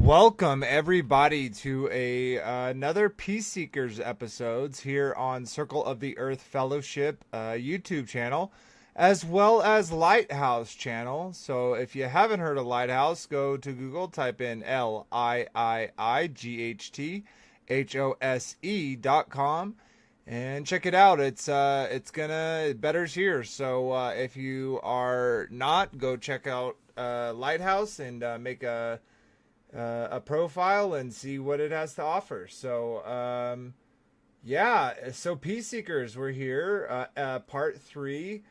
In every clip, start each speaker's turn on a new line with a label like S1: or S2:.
S1: Welcome everybody to another Peace Seekers episodes here on Circle of the Earth Fellowship YouTube channel, as well as Lighthouse channel. So if you haven't heard of Lighthouse, go to Google, type in LIIIGHTHOSE.com and check it out. Better's here. So if you are not, go check out Lighthouse and make a profile and see what it has to offer. So so Peace Seekers, we're here, part 3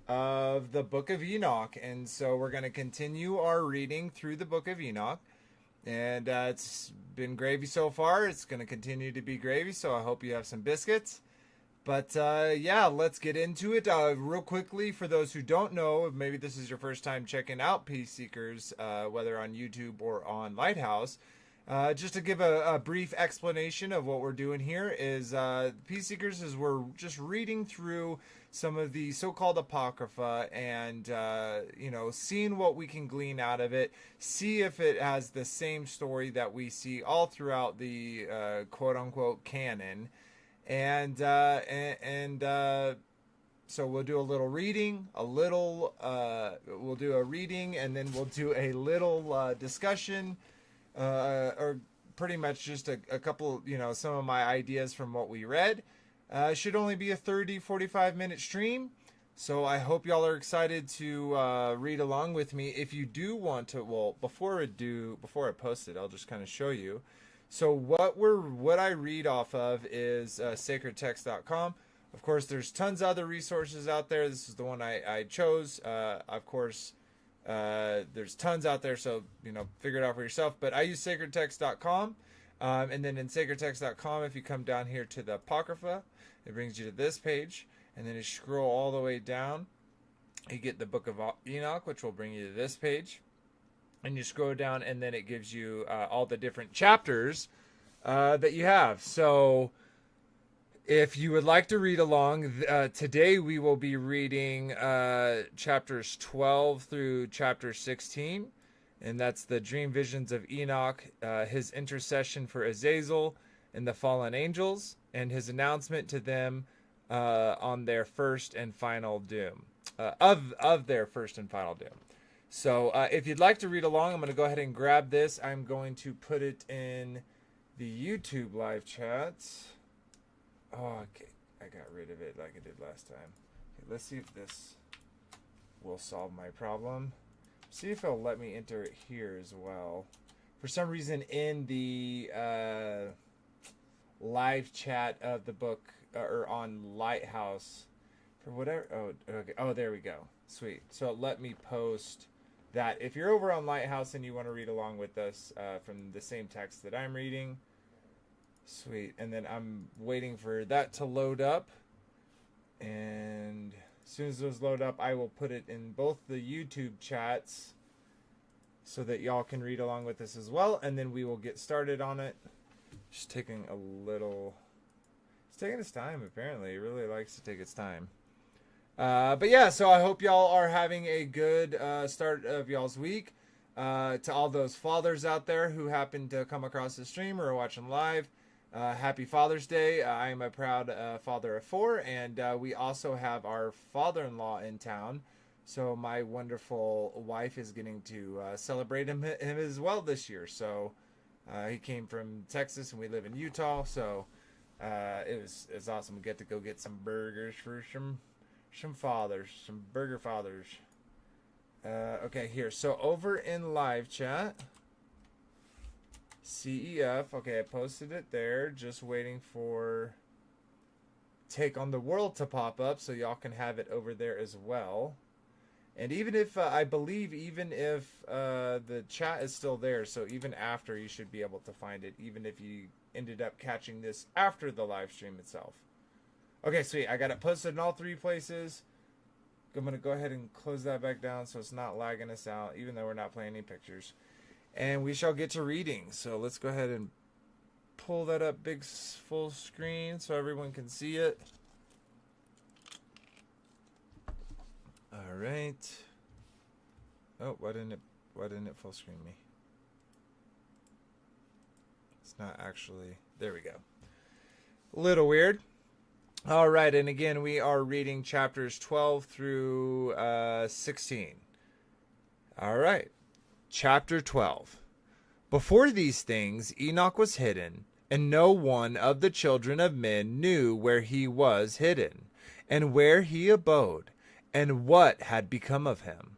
S1: of the Book of Enoch, and so we're going to continue our reading through the Book of Enoch, and it's been gravy so far. It's going to continue to be gravy, so I hope you have some biscuits. But let's get into it real quickly. For those who don't know, maybe this is your first time checking out Peace Seekers, whether on YouTube or on Lighthouse, just to give a brief explanation of what we're doing here is Peace Seekers is we're just reading through some of the so-called Apocrypha and, seeing what we can glean out of it, see if it has the same story that we see all throughout the quote-unquote canon. And so we'll do a little reading, we'll do a reading, and then we'll do a little discussion, or pretty much just a couple, some of my ideas from what we read. It should only be a 45 minute stream. So I hope y'all are excited to read along with me. If you do want to, well, before I post it, I'll just kind of show you. So what I read off of is sacredtext.com. Of course, there's tons of other resources out there. This is the one I chose. Of course, there's tons out there, so figure it out for yourself. But I use sacredtext.com, and then in sacredtext.com, if you come down here to the Apocrypha, it brings you to this page, and then you scroll all the way down. You get the Book of Enoch, which will bring you to this page. And you scroll down, and then it gives you all the different chapters that you have. So if you would like to read along, today we will be reading chapters 12 through chapter 16. And that's the dream visions of Enoch, his intercession for Azazel and the fallen angels, and his announcement to them on their first and final doom. Of their first and final doom. So if you'd like to read along, I'm going to go ahead and grab this. I'm going to put it in the YouTube live chat. Oh, okay. I got rid of it like I did last time. Okay, let's see if this will solve my problem. See if it'll let me enter it here as well. For some reason in the live chat of the book, or on Lighthouse, for whatever. Oh, okay. Oh, there we go. Sweet. So let me post that. If you're over on Lighthouse and you want to read along with us from the same text that I'm reading, sweet. And then I'm waiting for that to load up, and as soon as those load up, I will put it in both the YouTube chats so that y'all can read along with us as well, and then we will get started on it. Just taking it's taking its time. Apparently it really likes to take its time. But yeah, so I hope y'all are having a good start of y'all's week. To all those fathers out there who happen to come across the stream or are watching live, happy Father's Day. I am a proud father of 4, and we also have our father-in-law in town. So my wonderful wife is getting to celebrate him as well this year. So he came from Texas, and we live in Utah. So it's awesome. We get to go get some burgers for some burger fathers. Okay, here. So over in live chat, CEF. Okay, I posted it there. Just waiting for Take on the World to pop up so y'all can have it over there as well. And even if, I believe, even if the chat is still there, so even after, you should be able to find it, even if you ended up catching this after the live stream itself. Okay, sweet. I got it posted in all 3 places. I'm going to go ahead and close that back down so it's not lagging us out, even though we're not playing any pictures. And we shall get to reading. So let's go ahead and pull that up big full screen so everyone can see it. All right. Oh, why didn't it full screen me? It's not actually, there we go. A little weird. All right, and again, we are reading chapters 12 through 16. All right, chapter 12. Before these things, Enoch was hidden, and no one of the children of men knew where he was hidden, and where he abode, and what had become of him.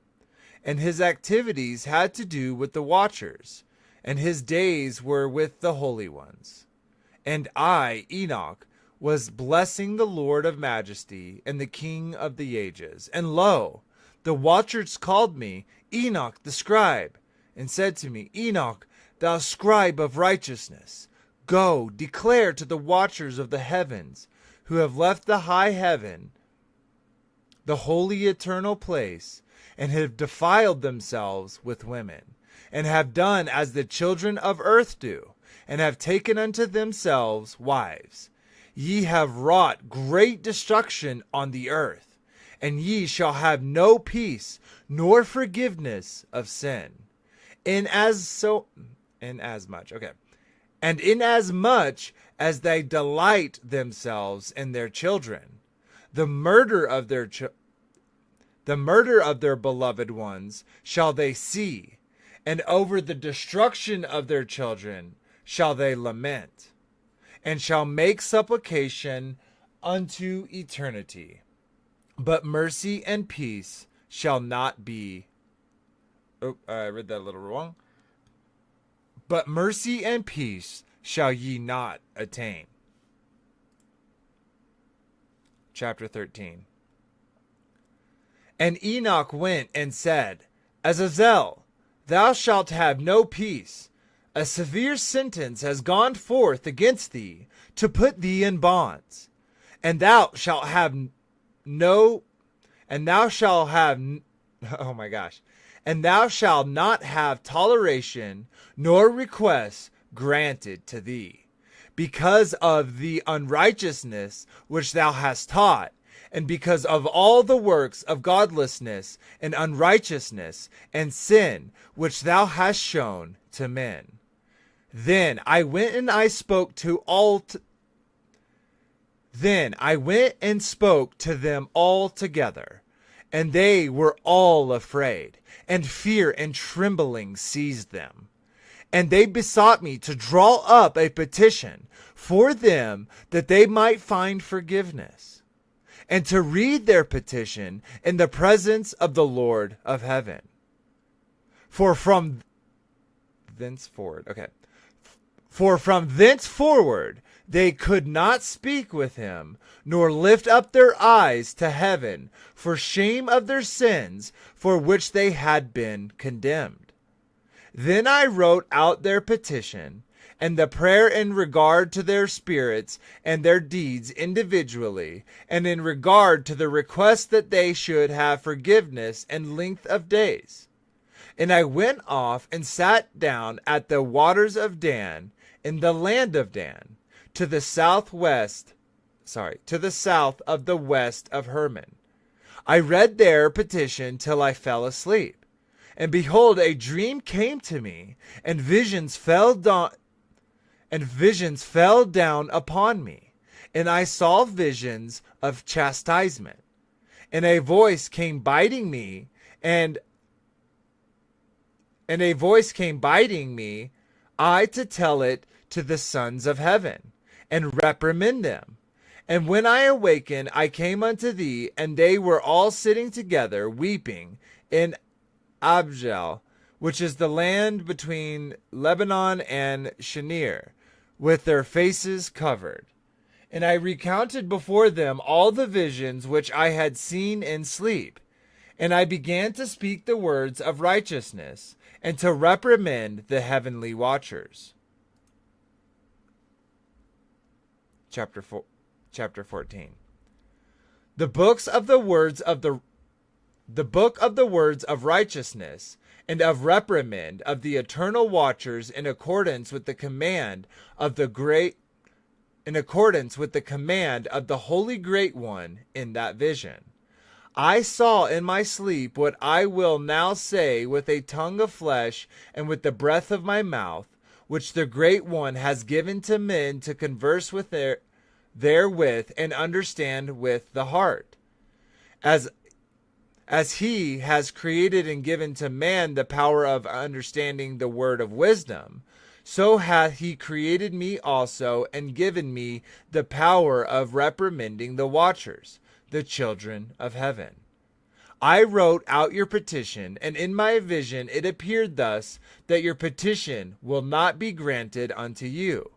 S1: And his activities had to do with the watchers, and his days were with the holy ones. And I, Enoch, was blessing the Lord of majesty and the King of the ages. And lo, the watchers called me, Enoch the scribe, and said to me, Enoch, thou scribe of righteousness, go, declare to the watchers of the heavens, who have left the high heaven, the holy eternal place, and have defiled themselves with women, and have done as the children of earth do, and have taken unto themselves wives. Ye have wrought great destruction on the earth, and ye shall have no peace, nor forgiveness of sin. And inasmuch as they delight themselves in their children, the murder of their beloved ones shall they see, and over the destruction of their children shall they lament, and shall make supplication unto eternity. But mercy and peace shall not be. Oh, I read that a little wrong. But mercy and peace shall ye not attain. Chapter 13. And Enoch went and said, Azazel, thou shalt have no peace. A severe sentence has gone forth against thee to put thee in bonds. And thou shalt have oh my gosh. And thou shalt not have toleration nor request granted to thee, because of the unrighteousness which thou hast taught, and because of all the works of godlessness and unrighteousness and sin which thou hast shown to men. Then I went and spoke to them all together, and they were all afraid, and fear and trembling seized them. And they besought me to draw up a petition for them that they might find forgiveness, and to read their petition in the presence of the Lord of heaven. For from thenceforward they could not speak with him, nor lift up their eyes to heaven, for shame of their sins for which they had been condemned. Then I wrote out their petition, and the prayer in regard to their spirits and their deeds individually, and in regard to the request that they should have forgiveness and length of days. And I went off and sat down at the waters of Dan, in the land of Dan, to the south of the west of Hermon. I read their petition till I fell asleep. And behold, a dream came to me, and visions fell down upon me, and I saw visions of chastisement. And a voice came biting me, I to tell it to the sons of heaven, and reprimand them. And when I awakened, I came unto thee, and they were all sitting together, weeping, in Abjel, which is the land between Lebanon and Shinir, with their faces covered. And I recounted before them all the visions which I had seen in sleep. And I began to speak the words of righteousness, and to reprimand the heavenly watchers. Chapter 14. The book of the words of righteousness and of reprimand of the eternal watchers, in accordance with the command of the holy great one in that vision. I saw in my sleep what I will now say with a tongue of flesh and with the breath of my mouth, which the Great One has given to men to converse with therewith and understand with the heart. As he has created and given to man the power of understanding the word of wisdom, so hath he created me also and given me the power of reprimanding the watchers, the children of heaven. I wrote out your petition, and in my vision it appeared thus, that your petition will not be granted unto you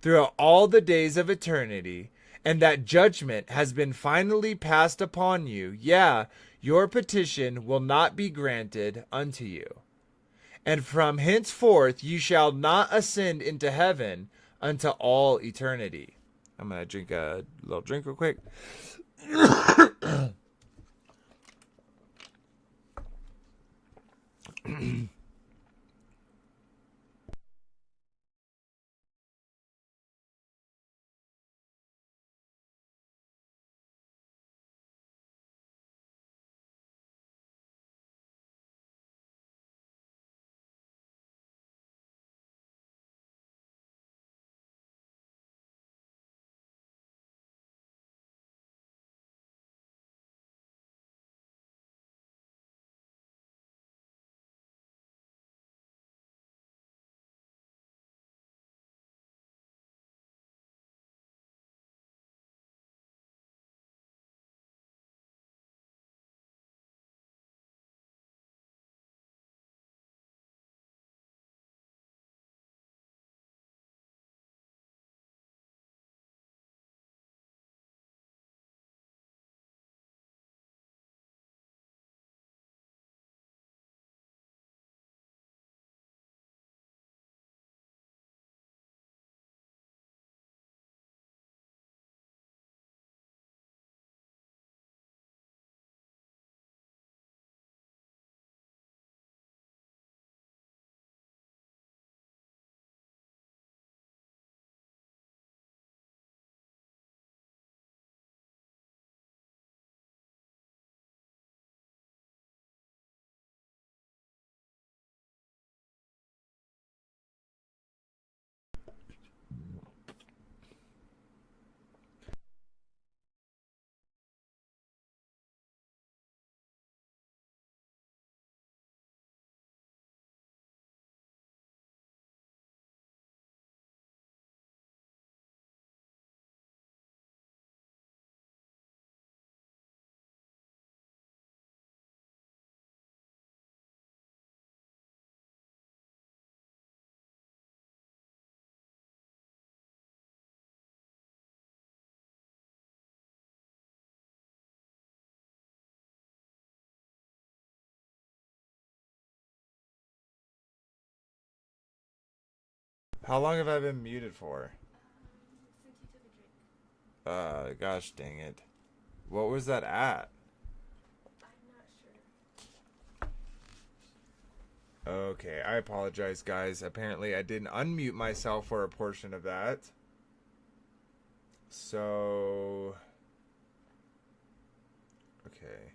S1: throughout all the days of eternity, and that judgment has been finally passed upon you. Yeah, your petition will not be granted unto you. And from henceforth you shall not ascend into heaven unto all eternity. I'm going to drink a little drink real quick. How long have I been muted for?
S2: Since you took a drink.
S1: Gosh dang it. What was that at?
S2: I'm not sure.
S1: Okay, I apologize, guys. Apparently, I didn't unmute myself for a portion of that. So, okay.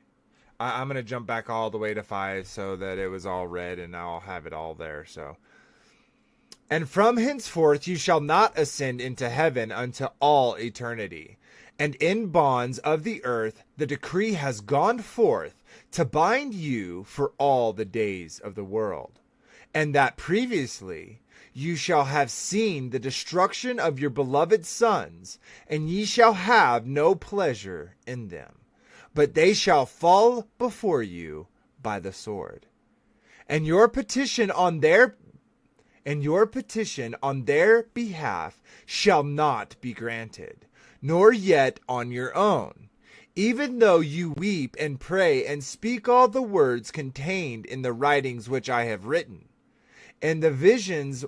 S1: I'm going to jump back all the way to 5 so that it was all red, and now I'll have it all there. So, and from henceforth you shall not ascend into heaven unto all eternity. And in bonds of the earth the decree has gone forth to bind you for all the days of the world. And that previously you shall have seen the destruction of your beloved sons, and ye shall have no pleasure in them, but they shall fall before you by the sword. And your petition on their behalf shall not be granted, nor yet on your own, even though you weep and pray and speak all the words contained in the writings which I have written. And the vision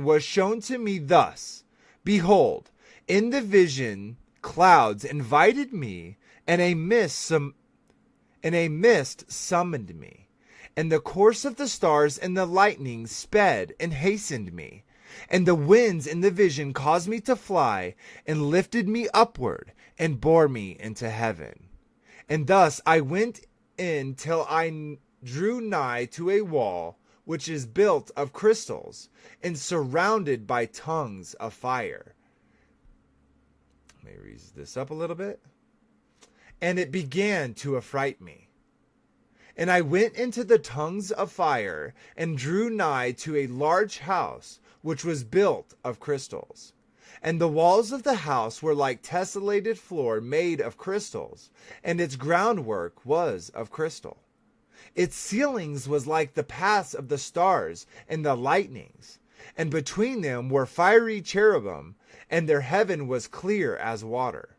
S1: was shown to me thus: behold, in the vision clouds invited me, and a mist summoned me. And the course of the stars and the lightning sped and hastened me. And the winds in the vision caused me to fly, and lifted me upward, and bore me into heaven. And thus I went in till I drew nigh to a wall, which is built of crystals and surrounded by tongues of fire. Let me raise this up a little bit. And it began to affright me. And I went into the tongues of fire and drew nigh to a large house, which was built of crystals. And the walls of the house were like tessellated floor made of crystals, and its groundwork was of crystal. Its ceilings was like the paths of the stars and the lightnings, and between them were fiery cherubim, and their heaven was clear as water.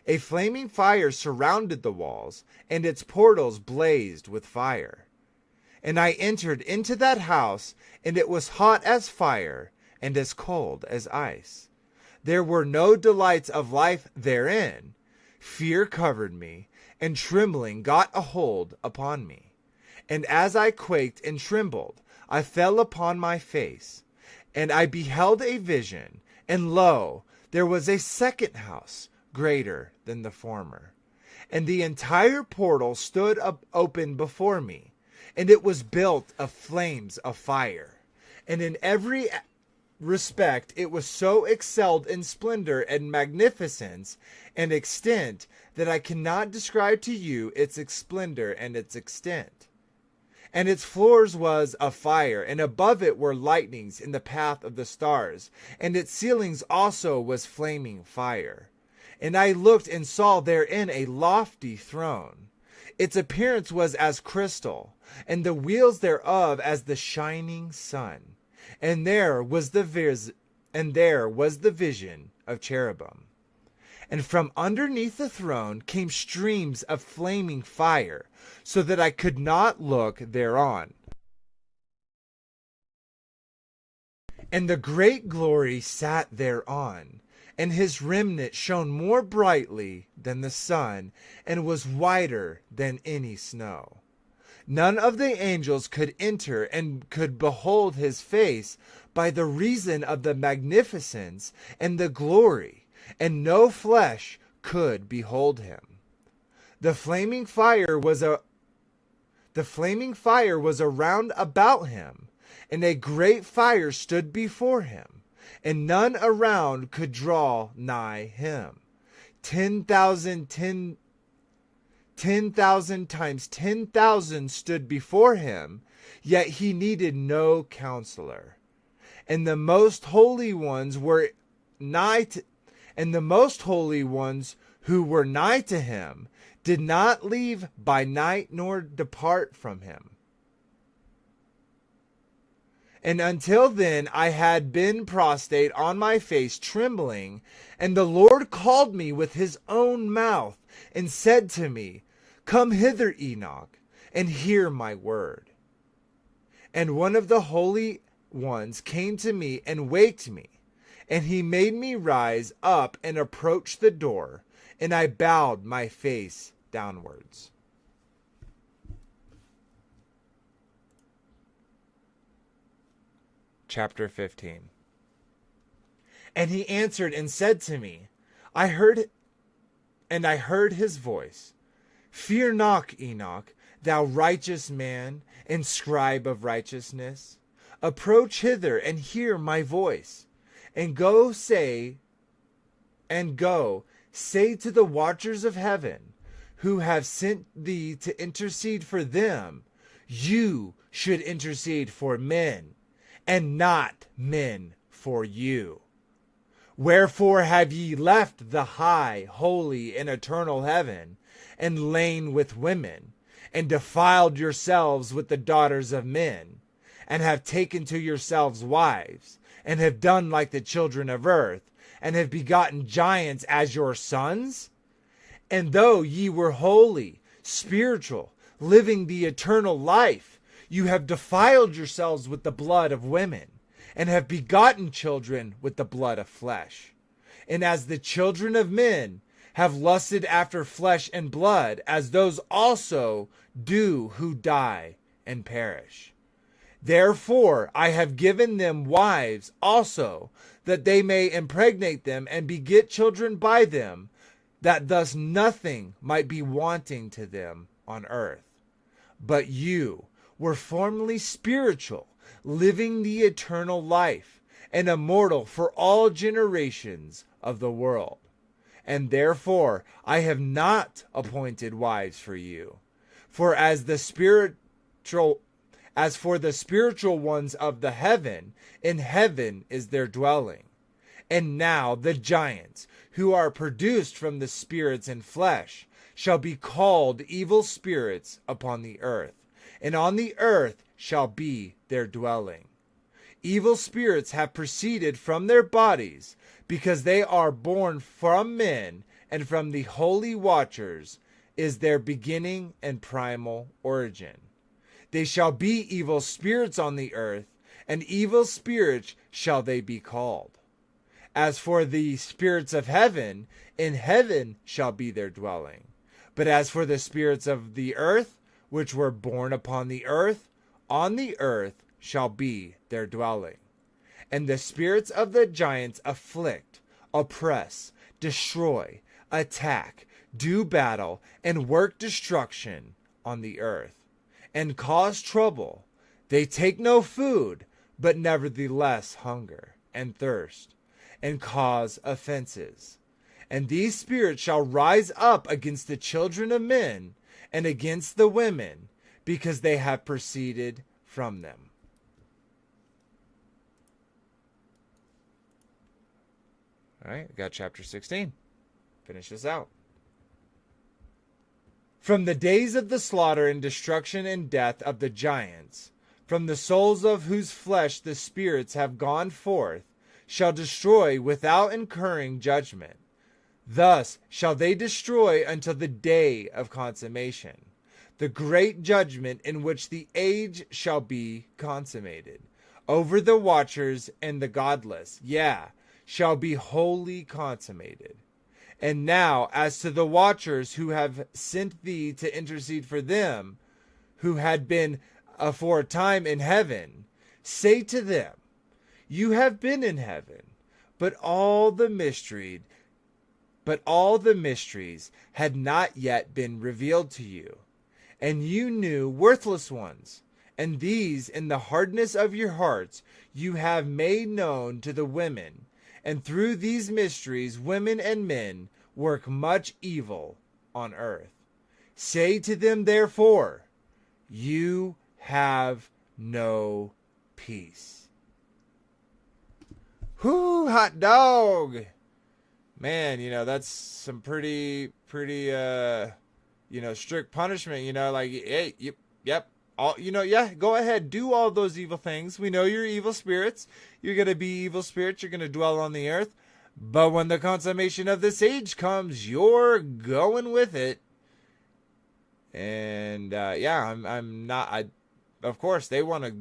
S1: A flaming fire surrounded the walls, and its portals blazed with fire. And I entered into that house, and it was hot as fire, and as cold as ice. There were no delights of life therein. Fear covered me, and trembling got a hold upon me. And as I quaked and trembled, I fell upon my face. And I beheld a vision, and lo, there was a second house, greater than the former. And the entire portal stood up open before me, and it was built of flames of fire. And in every respect it was so excelled in splendor and magnificence and extent that I cannot describe to you its splendor and its extent. And its floors was of fire, and above it were lightnings in the path of the stars, and its ceilings also was flaming fire. And I looked and saw therein a lofty throne. Its appearance was as crystal, and the wheels thereof as the shining sun. And there was the vision of cherubim. And from underneath the throne came streams of flaming fire, so that I could not look thereon. And the great glory sat thereon, and his remnant shone more brightly than the sun, and was whiter than any snow. None of the angels could enter and could behold his face by the reason of the magnificence and the glory, and no flesh could behold him. The flaming fire was around about him, and a great fire stood before him, and none around could draw nigh him. 10,000 times 10,000 stood before him, yet he needed no counselor. And the most holy ones were nigh to, and the most holy ones who were nigh to him did not leave by night nor depart from him. And until then I had been prostrate on my face, trembling, and the Lord called me with his own mouth, and said to me, Come hither, Enoch, and hear my word. And one of the holy ones came to me and waked me, and he made me rise up and approach the door, and I bowed my face downwards. Chapter 15. And he answered and said to me, I heard his voice. Fear not, Enoch, thou righteous man and scribe of righteousness. Approach hither and hear my voice. And go say to the watchers of heaven, who have sent thee to intercede for them, you should intercede for men, and not men for you. Wherefore have ye left the high, holy, and eternal heaven, and lain with women, and defiled yourselves with the daughters of men, and have taken to yourselves wives, and have done like the children of earth, and have begotten giants as your sons? And though ye were holy, spiritual, living the eternal life, you have defiled yourselves with the blood of women, and have begotten children with the blood of flesh. And as the children of men have lusted after flesh and blood, as those also do who die and perish. Therefore I have given them wives also, that they may impregnate them and beget children by them, that thus nothing might be wanting to them on earth. But you, were formerly spiritual, living the eternal life, and immortal for all generations of the world. And therefore I have not appointed wives for you. For as for the spiritual ones of the heaven, in heaven is their dwelling. And now the giants, who are produced from the spirits and flesh, shall be called evil spirits upon the earth, and on the earth shall be their dwelling. Evil spirits have proceeded from their bodies, because they are born from men, and from the holy watchers is their beginning and primal origin. They shall be evil spirits on the earth, and evil spirits shall they be called. As for the spirits of heaven, in heaven shall be their dwelling. But as for the spirits of the earth, which were born upon the earth, on the earth shall be their dwelling. And the spirits of the giants afflict, oppress, destroy, attack, do battle, and work destruction on the earth, and cause trouble. They take no food, but nevertheless hunger and thirst, and cause offenses. And these spirits shall rise up against the children of men, and against the women, because they have proceeded from them. All right, we got chapter 16. Finish this out. From the days of the slaughter and destruction and death of the giants, from the souls of whose flesh the spirits have gone forth, shall destroy without incurring judgment. Thus shall they destroy until the day of consummation, the great judgment in which the age shall be consummated. Over the watchers and the godless, shall be wholly consummated. And now, as to the watchers who have sent thee to intercede for them, who had been aforetime in heaven, say to them, you have been in heaven, but all the mysteries had not yet been revealed to you. And you knew worthless ones, and these in the hardness of your hearts you have made known to the women. And through these mysteries women and men work much evil on earth. Say to them therefore, you have no peace. Whoo, hot dog! Man, that's some pretty, strict punishment, like, hey, yep, go ahead, do all those evil things. We know you're evil spirits. You're going to be evil spirits. You're going to dwell on the earth. But when the consummation of this age comes, you're going with it. And, of course, they want to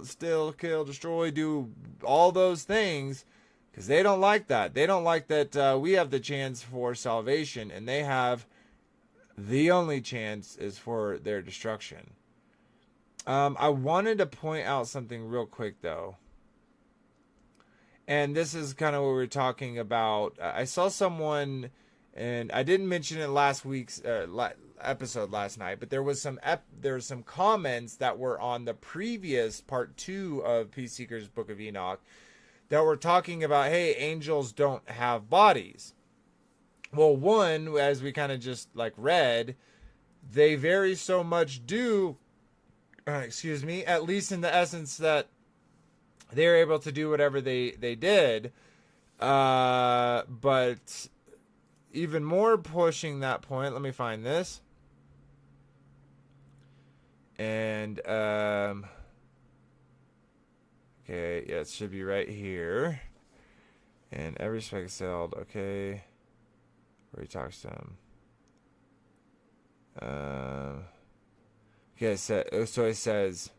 S1: still kill, destroy, do all those things. Because they don't like that. They don't like that we have the chance for salvation, and they have the only chance is for their destruction. I wanted to point out something real quick, though. And this is kind of what we were talking about. I saw someone, and I didn't mention it last week's episode last night, but there was some comments that were on the previous part 2 of Peace Seeker's Book of Enoch that were talking about, hey, angels don't have bodies. Well, one, as we kind of just read, they very so much do, at least in the essence that they're able to do whatever they did. But even more pushing that point, let me find this. And, okay, yeah, it should be right here. And every spec excelled, okay. Where he talks to him. Okay, so it says,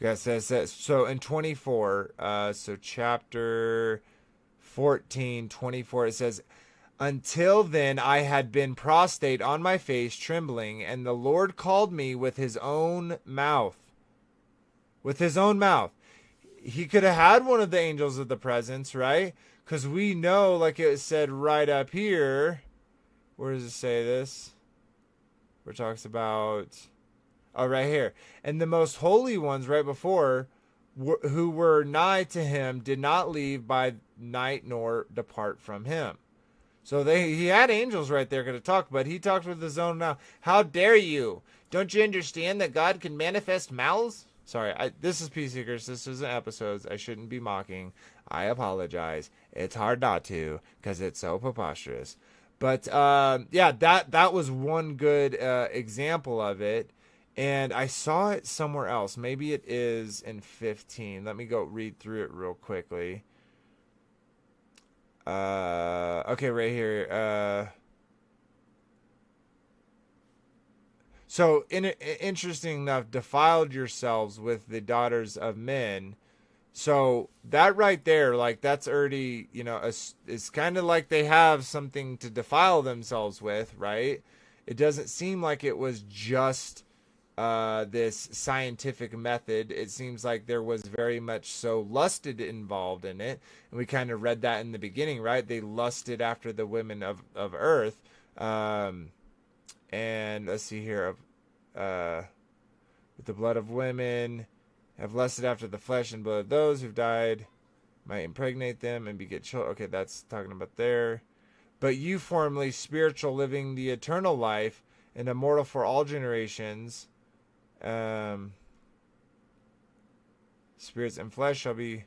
S1: okay, so in 24, so chapter 14, 24, it says, until then I had been prostrate on my face, trembling, and the Lord called me with his own mouth. With his own mouth. He could have had one of the angels of the presence, right? Because we know, like it said right up here, Where does it say this? Where it talks about, oh, right here. And the most holy ones right before, who were nigh to him, did not leave by night nor depart from him. So he had angels right there to talk, but he talked with his own mouth. How dare you? Don't you understand that God can manifest mouths? Sorry, this is Peace Seekers. This isn't episodes. I shouldn't be mocking. I apologize. It's hard not to because it's so preposterous. But yeah, that was one good example of it. And I saw it somewhere else. Maybe it is in 15. Let me go read through it real quickly. Okay, right here. So, interesting enough, defiled yourselves with the daughters of men. So that right there, like that's already, it's kind of like they have something to defile themselves with, right? It doesn't seem like it was just this scientific method. It seems like there was very much so lusted involved in it. And we kind of read that in the beginning, right? They lusted after the women of earth. And let's see here, with the blood of women, have lusted after the flesh and blood of those who've died, might impregnate them and beget children. Okay, that's talking about there. But you formerly spiritual, living the eternal life and immortal for all generations. Spirits and flesh shall be.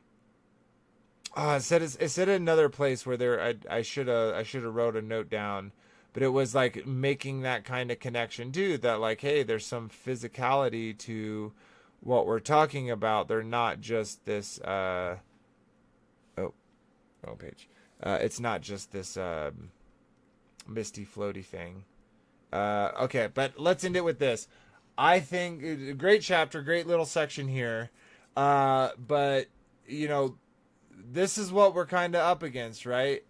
S1: It said in another place where there I should have wrote a note down. But it was like making that kind of connection too, that like, hey, there's some physicality to what we're talking about. They're not just this, wrong page. It's not just this misty floaty thing. Okay, but let's end it with this. I think great chapter, great little section here. But this is what we're kind of up against, right?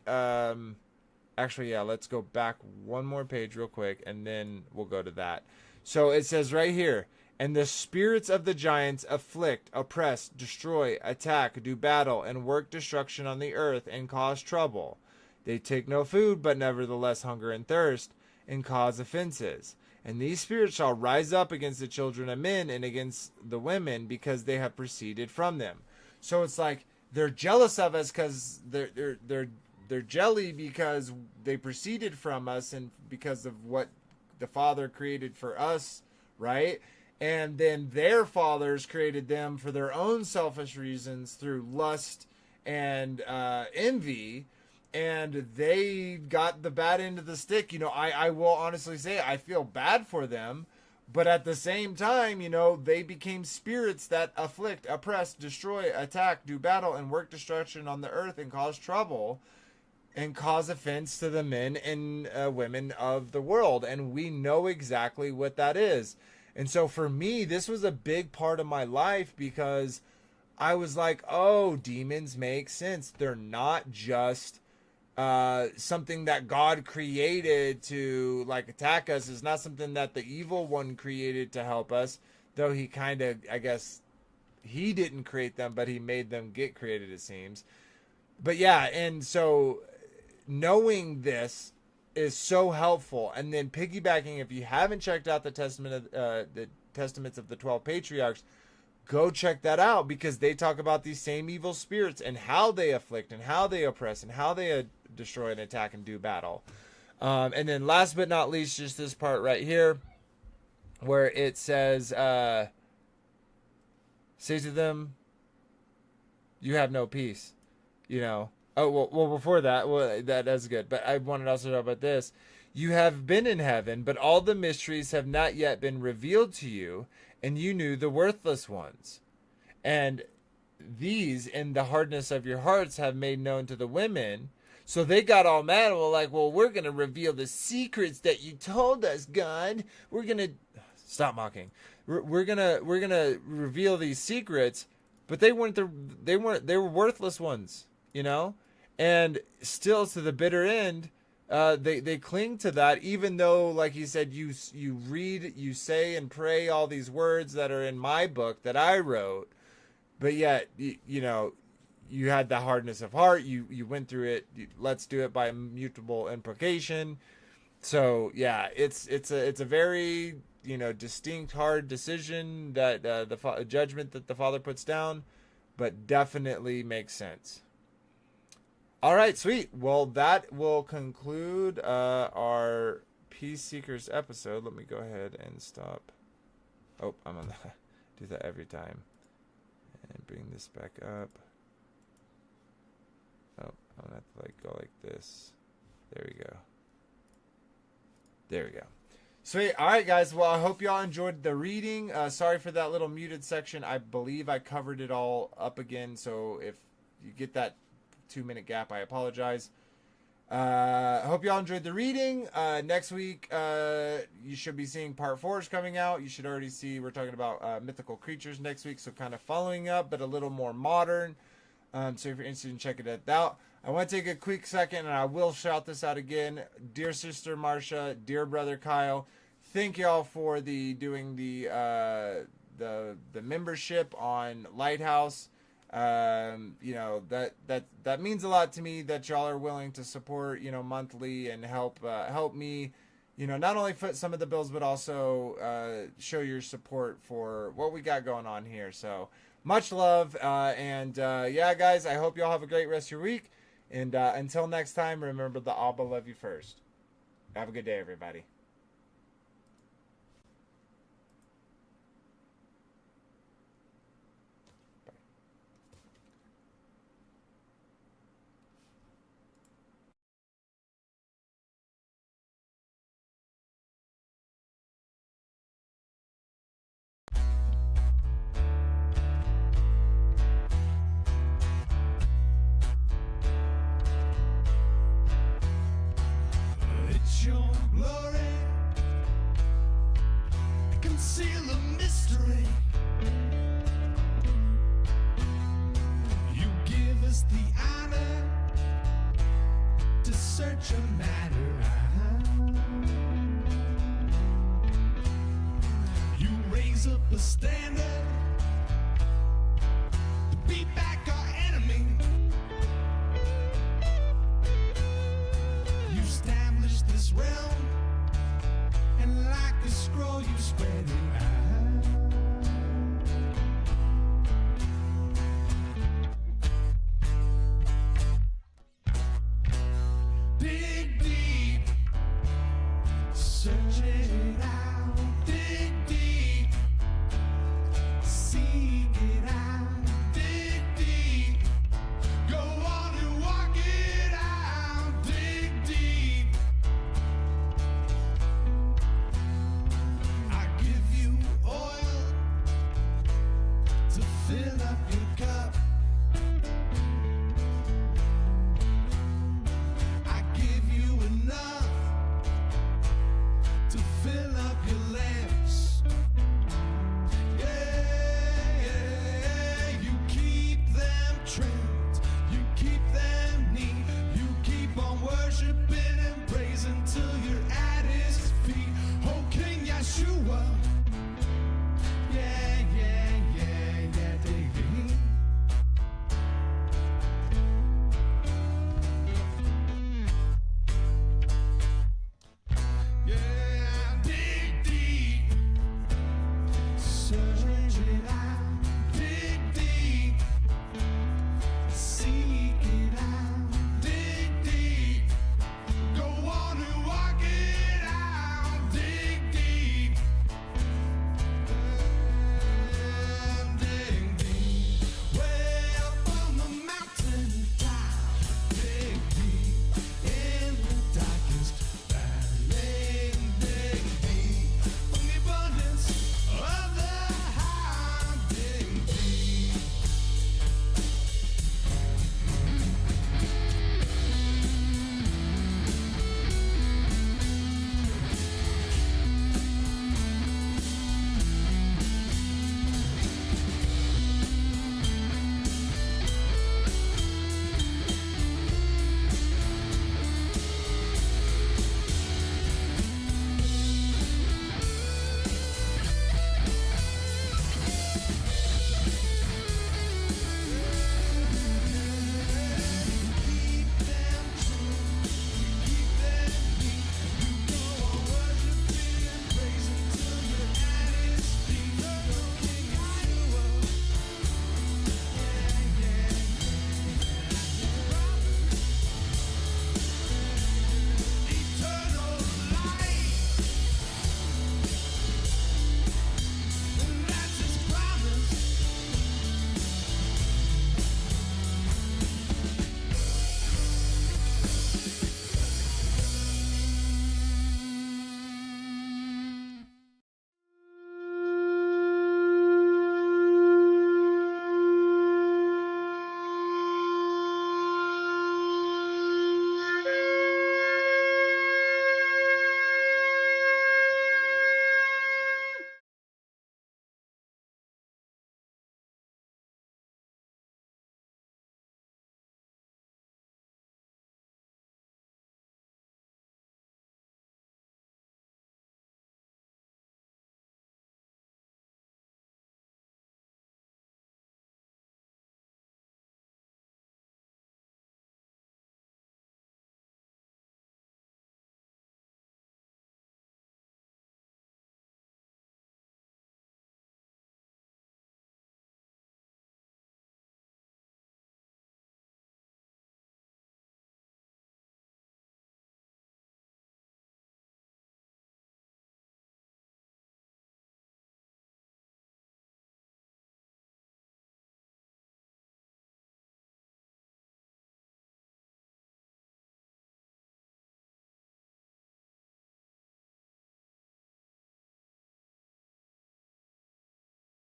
S1: Actually, yeah, let's go back one more page real quick, and then we'll go to that. So it says right here, and the spirits of the giants afflict, oppress, destroy, attack, do battle, and work destruction on the earth, and cause trouble. They take no food, but nevertheless hunger and thirst, and cause offenses. And these spirits shall rise up against the children of men and against the women, because they have proceeded from them. So it's like they're jealous of us because they're jelly because they proceeded from us and because of what the Father created for us, right? And then their fathers created them for their own selfish reasons through lust and envy, and they got the bad end of the stick. I will honestly say I feel bad for them, but at the same time, they became spirits that afflict, oppress, destroy, attack, do battle, and work destruction on the earth and cause trouble and cause offense to the men and women of the world. And we know exactly what that is. And so for me, this was a big part of my life because I was like, oh, demons make sense. They're not just something that God created to like attack us. It's not something that the evil one created to help us, though he kind of, I guess, he didn't create them, but he made them get created, it seems. But yeah, and so knowing this is so helpful. And then piggybacking, if you haven't checked out the testaments of the 12 patriarchs, go check that out, because they talk about these same evil spirits and how they afflict and how they oppress and how they destroy and attack and do battle. And then last but not least, just this part right here where it says, say to them, you have no peace, Oh, well, before that, that's good. But I wanted also to talk about this. You have been in heaven, but all the mysteries have not yet been revealed to you, and you knew the worthless ones. And these, in the hardness of your hearts, have made known to the women. So they got all mad. Well, we're going to reveal the secrets that you told us, God. We're going to... Stop mocking. We're gonna reveal these secrets, but they were worthless ones. And still to the bitter end, they cling to that, even though, like he said, you read, you say and pray all these words that are in my book that I wrote, but yet, you had the hardness of heart, you went through it, let's do it by mutable implication, So yeah, it's a very, you know, distinct, hard decision that judgment that the Father puts down, but definitely makes sense. All right, sweet. Well, that will conclude our Peace Seekers episode. Let me go ahead and stop. Oh, I'm on the do that every time. And bring this back up. Oh, I'm gonna have to like go like this. There we go. There we go. Sweet. All right, guys. Well, I hope y'all enjoyed the reading. Sorry for that little muted section. I believe I covered it all up again. So if you get that 2-minute gap, I apologize. I hope y'all enjoyed the reading. Next week, you should be seeing part 4 is coming out. You should already see we're talking about mythical creatures next week. So kind of following up, but a little more modern. So if you're interested in checking that out, I want to take a quick second, and I will shout this out again. Dear Sister Marcia, dear Brother Kyle, thank y'all for doing the membership on Lighthouse. You know, that means a lot to me that y'all are willing to support, you know, monthly and help me, you know, not only foot some of the bills, but also show your support for what we got going on here. So much love, and yeah, guys, I hope y'all have a great rest of your week. And until next time, remember the ABBA love you first. Have a good day, everybody.
S3: It's your glory, conceal the mystery. You give us the honor to search a matter. You raise up a standard to beat back our enemy. You establish this realm, and like a scroll you spread it out.